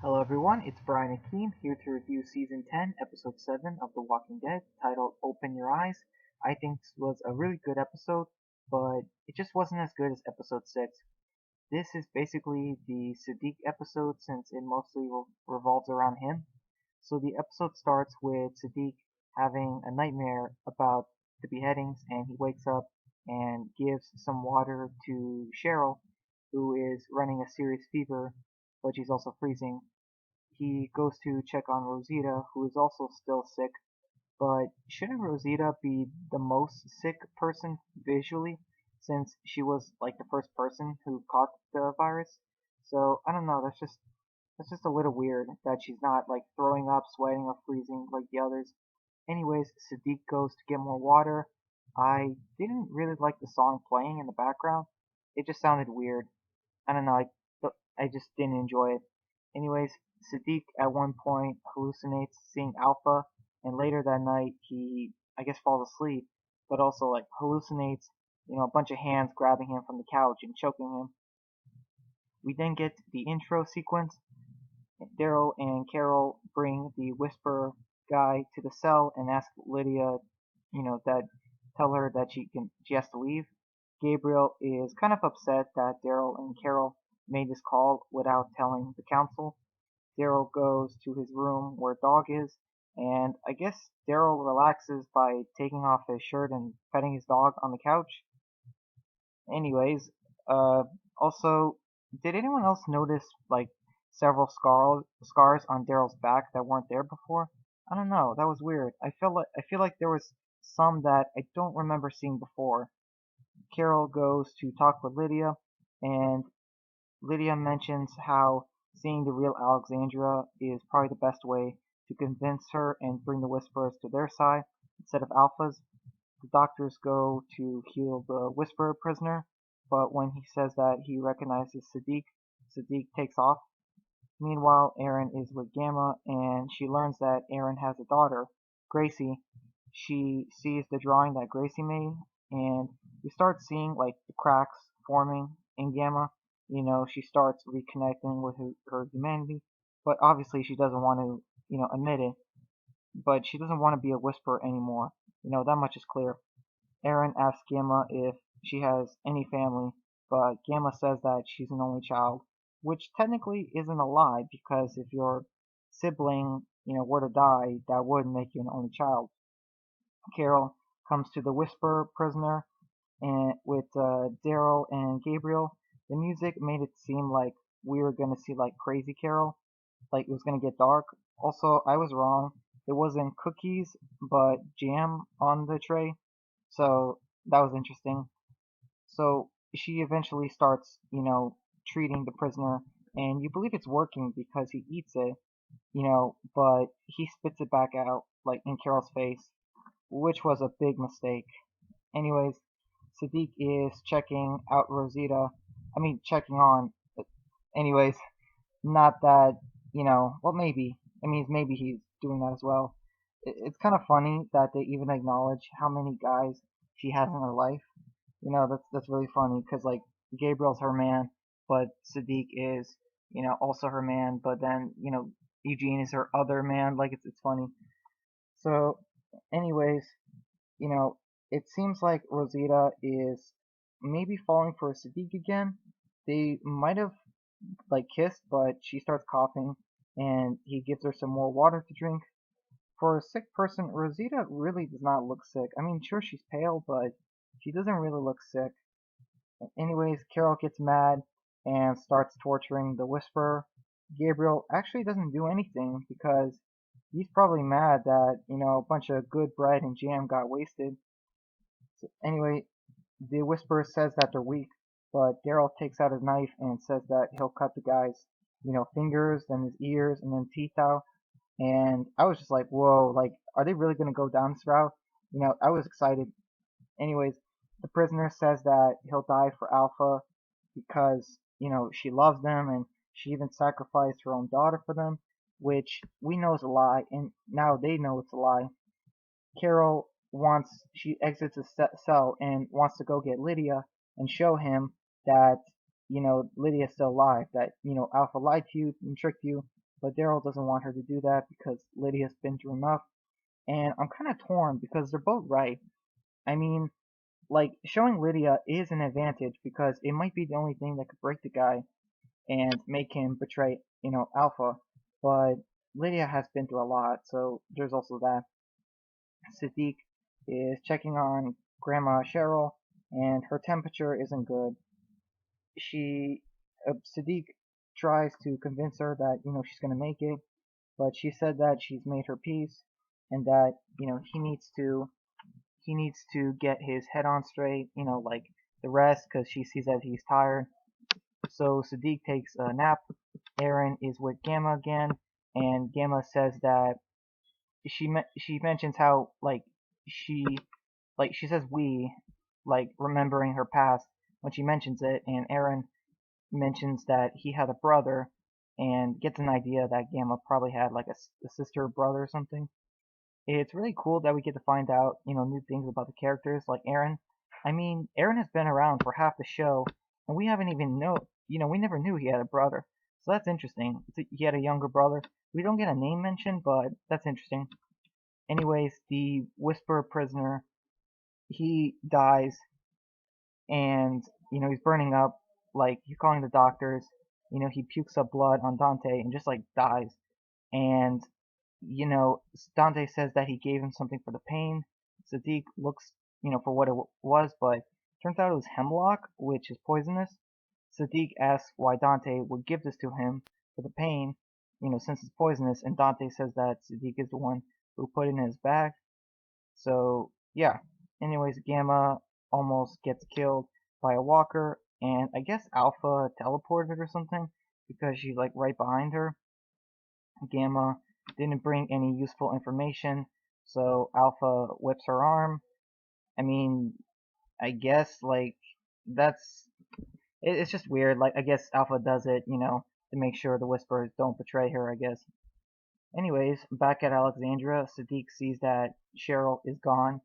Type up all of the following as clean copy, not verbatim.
Hello everyone, it's Brian Akeem here to review Season 10, Episode 7 of The Walking Dead, titled Open Your Eyes. I think this was a really good episode, but it just wasn't as good as Episode 6. This is basically the Sadiq episode since it mostly revolves around him. So the episode starts with Sadiq having a nightmare about the beheadings, and he wakes up and gives some water to Cheryl, who is running a serious fever, but she's also freezing. He goes to check on Rosita, who is also still sick, but shouldn't Rosita be the most sick person visually, since she was like the first person who caught the virus? So I don't know, that's just a little weird that she's not like throwing up, sweating, or freezing like the others. Anyways, Sadiq goes to get more water. I didn't really like the song playing in the background. It just sounded weird. I don't know, I just didn't enjoy it. Anyways, Sadiq at one point hallucinates seeing Alpha, and later that night he, I guess, falls asleep, but also like hallucinates, a bunch of hands grabbing him from the couch and choking him. We then get the intro sequence. Daryl and Carol bring the Whisper guy to the cell and ask Lydia, that tell her that she has to leave. Gabriel is kind of upset that Daryl and Carol made this call without telling the council. Daryl goes to his room where Dog is, and I guess Daryl relaxes by taking off his shirt and petting his dog on the couch. Anyways, uh, also, did anyone else notice like several scars on Daryl's back that weren't there before? I don't know. That was weird. I feel like there was some that I don't remember seeing before. Carol goes to talk with Lydia, and Lydia mentions how seeing the real Alexandria is probably the best way to convince her and bring the Whisperers to their side instead of Alpha's. The doctors go to heal the Whisperer prisoner, but when he says that he recognizes Sadiq, Sadiq takes off. Meanwhile, Aaron is with Gamma, and she learns that Aaron has a daughter, Gracie. She sees the drawing that Gracie made, and we start seeing like the cracks forming in Gamma. She starts reconnecting with her humanity, but obviously she doesn't want to, admit it. But she doesn't want to be a whisperer anymore. That much is clear. Aaron asks Gamma if she has any family, but Gamma says that she's an only child, which technically isn't a lie because if your sibling, were to die, that would make you an only child. Carol comes to the Whisper prisoner and with Daryl and Gabriel. The music made it seem like we were gonna see like Crazy Carol, like it was gonna get dark. Also, I was wrong. It wasn't cookies, but jam on the tray, so that was interesting. So she eventually starts, treating the prisoner, and you believe it's working because he eats it, but he spits it back out, like in Carol's face, which was a big mistake. Anyways, Sadiq is checking out Rosita. I mean, checking on. Anyways, not that, well, maybe. I mean, maybe he's doing that as well. It's kind of funny that they even acknowledge how many guys she has in her life. That's really funny because like Gabriel's her man, but Sadiq is, also her man. But then, Eugene is her other man. Like it's funny. So, anyways, you know, it seems like Rosita is maybe falling for Sadiq again. They might have like kissed, but she starts coughing, and he gives her some more water to drink. For a sick person, Rosita really does not look sick. I mean, sure she's pale, but she doesn't really look sick. Anyways, Carol gets mad and starts torturing the Whisperer. Gabriel actually doesn't do anything because he's probably mad that, a bunch of good bread and jam got wasted. So anyway, the Whisperer says that they're weak, but Daryl takes out his knife and says that he'll cut the guy's, fingers, then his ears, and then teeth out. And I was just like, whoa, like, are they really going to go down this route? I was excited. Anyways, the prisoner says that he'll die for Alpha because, she loves them and she even sacrificed her own daughter for them, which we know is a lie, and now they know it's a lie. Carol she exits the cell and wants to go get Lydia and show him that, Lydia's still alive, that, Alpha lied to you and tricked you, but Daryl doesn't want her to do that because Lydia's been through enough. And I'm kind of torn because they're both right. I mean, like, showing Lydia is an advantage because it might be the only thing that could break the guy and make him betray, Alpha. But Lydia has been through a lot, so there's also that. Sadiq is checking on Grandma Cheryl, and her temperature isn't good. She, Sadiq tries to convince her that she's gonna make it, but she said that she's made her peace, and that he needs to get his head on straight, like the rest, because she sees that he's tired. So Sadiq takes a nap. Aaron is with Gamma again, and Gamma says that she mentions how she she says we remembering her past when she mentions it, and Aaron mentions that he had a brother and gets an idea that Gamma probably had like a sister or brother or something. It's really cool that we get to find out, new things about the characters like Aaron. I mean, Aaron has been around for half the show, and we haven't even we never knew he had a brother. So that's interesting. He had a younger brother. We don't get a name mentioned, but that's interesting. Anyways, the Whisperer prisoner, he dies, and he's burning up. Like he's calling the doctors. He pukes up blood on Dante and just like dies. And Dante says that he gave him something for the pain. Sadiq looks, for what it was, but turns out it was hemlock, which is poisonous. Sadiq asks why Dante would give this to him for the pain, since it's poisonous, and Dante says that Sadiq is the one who put it in his bag. So, yeah. Anyways, Gamma almost gets killed by a walker, and I guess Alpha teleported or something, because she's like right behind her. Gamma didn't bring any useful information, so Alpha whips her arm. I mean, I guess that's it's just weird. Like I guess Alpha does it, to make sure the Whisperers don't betray her, I guess. Anyways, back at Alexandria, Sadiq sees that Cheryl is gone,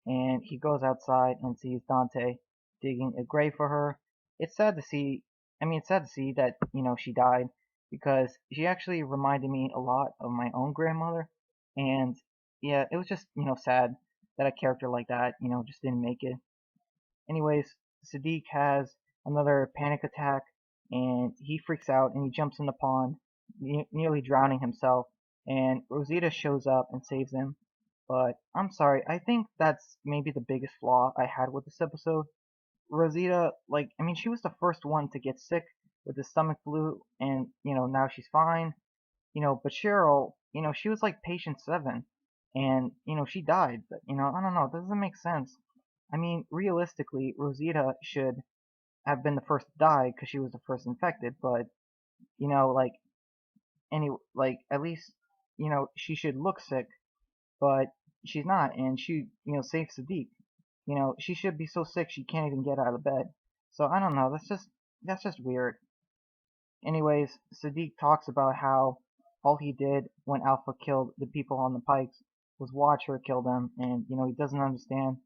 and he goes outside and sees Dante digging a grave for her. It's sad to see. I mean, it's sad to see that she died because she actually reminded me a lot of my own grandmother, and yeah, it was just sad that a character like that just didn't make it. Anyways, Sadiq has another panic attack, and he freaks out and he jumps in the pond, nearly drowning himself. And Rosita shows up and saves him. But I'm sorry, I think that's maybe the biggest flaw I had with this episode. Rosita, I mean, she was the first one to get sick with the stomach flu, and now she's fine. But Cheryl, she was like patient 7, and she died. But I don't know, it doesn't make sense. I mean, realistically, Rosita should have been the first to die because she was the first infected. But you know, like at least she should look sick, but she's not, and she saves Sadiq. She should be so sick she can't even get out of bed. So I don't know. That's just weird. Anyways, Sadiq talks about how all he did when Alpha killed the people on the pikes was watch her kill them, and he doesn't understand.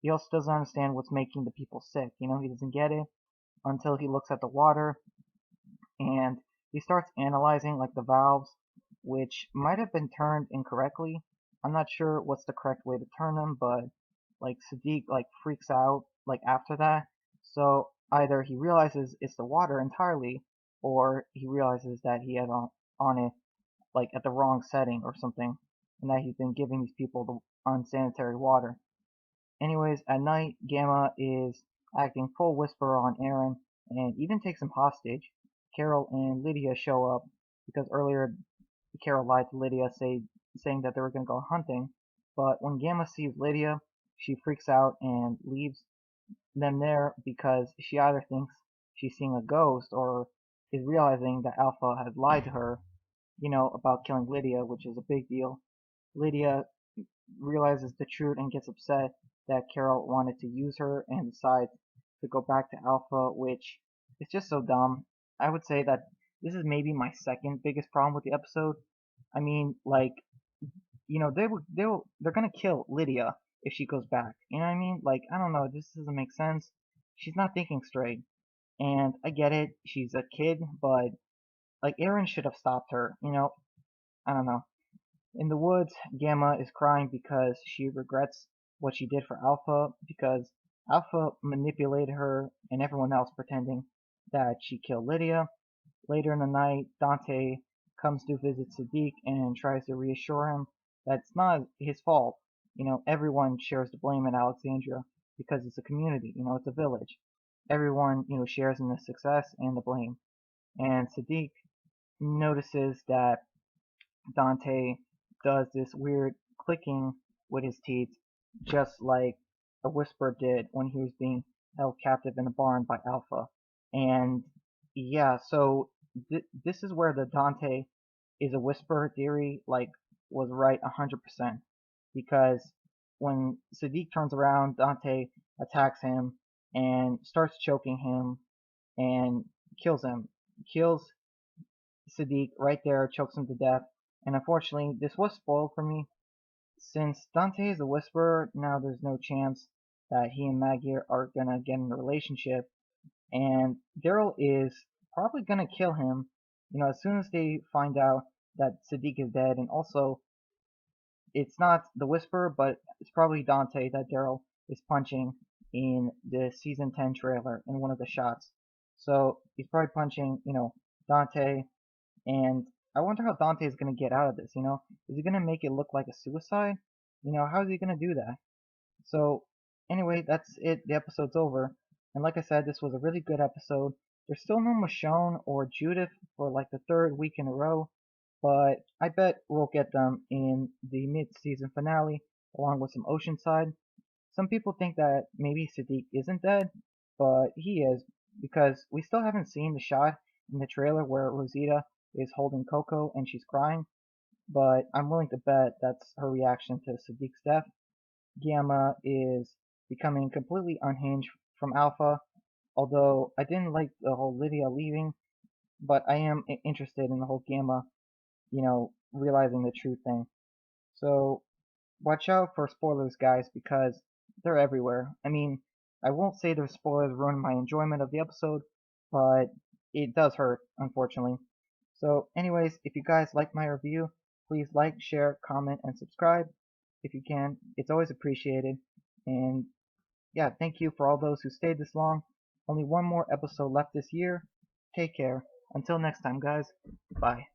He also doesn't understand what's making the people sick. He doesn't get it until he looks at the water, and he starts analyzing like the valves, which might have been turned incorrectly. I'm not sure what's the correct way to turn them, but Sadiq freaks out after that. So either he realizes it's the water entirely, or he realizes that he had on it at the wrong setting or something, and that he's been giving these people the unsanitary water. Anyways, at night, Gamma is acting full whisperer on Aaron and even takes him hostage. Carol and Lydia show up because earlier Carol lied to Lydia, saying that they were going to go hunting. But when Gamma sees Lydia, she freaks out and leaves them there because she either thinks she's seeing a ghost or is realizing that Alpha has lied to her, about killing Lydia, which is a big deal. Lydia realizes the truth and gets upset that Carol wanted to use her and decides to go back to Alpha, which is just so dumb. I would say that this is maybe my second biggest problem with the episode. I mean, they're gonna kill Lydia if she goes back. You know what I mean? I don't know, this doesn't make sense. She's not thinking straight. And I get it, she's a kid, but like Aaron should have stopped her. I don't know. In the woods, Gamma is crying because she regrets what she did for Alpha because Alpha manipulated her and everyone else pretending that she killed Lydia. Later in the night, Dante comes to visit Sadiq and tries to reassure him that it's not his fault. Everyone shares the blame in Alexandria because it's a community, it's a village. Everyone, shares in the success and the blame. And Sadiq notices that Dante does this weird clicking with his teeth, just like a Whisper did when he was being held captive in a barn by Alpha. And yeah, so this is where the Dante is a Whisper theory was right 100%, because when Sadiq turns around, Dante attacks him and starts choking him and kills him. Kills Sadiq right there, chokes him to death. And unfortunately, this was spoiled for me. Since Dante is a Whisperer, now there's no chance that he and Maggie are gonna get in a relationship. And Daryl is probably gonna kill him, as soon as they find out that Sadiq is dead. And also, it's not the Whisperer, but it's probably Dante that Daryl is punching in the season 10 trailer in one of the shots. So he's probably punching, Dante, and I wonder how Dante is going to get out of this. Is he going to make it look like a suicide? How is he going to do that? So, anyway, that's it. The episode's over. And like I said, this was a really good episode. There's still no Michonne or Judith for like the third week in a row, but I bet we'll get them in the mid-season finale along with some Oceanside. Some people think that maybe Sadiq isn't dead, but he is, because we still haven't seen the shot in the trailer where Rosita is holding Coco and she's crying, but I'm willing to bet that's her reaction to Sadiq's death. Gamma is becoming completely unhinged from Alpha, although I didn't like the whole Lydia leaving, but I am interested in the whole Gamma, realizing the true thing. So watch out for spoilers, guys, because they're everywhere. I mean, I won't say the spoilers ruin my enjoyment of the episode, but it does hurt, unfortunately. So, anyways, if you guys like my review, please like, share, comment, and subscribe if you can. It's always appreciated. And yeah, thank you for all those who stayed this long. Only one more episode left this year. Take care. Until next time, guys. Bye.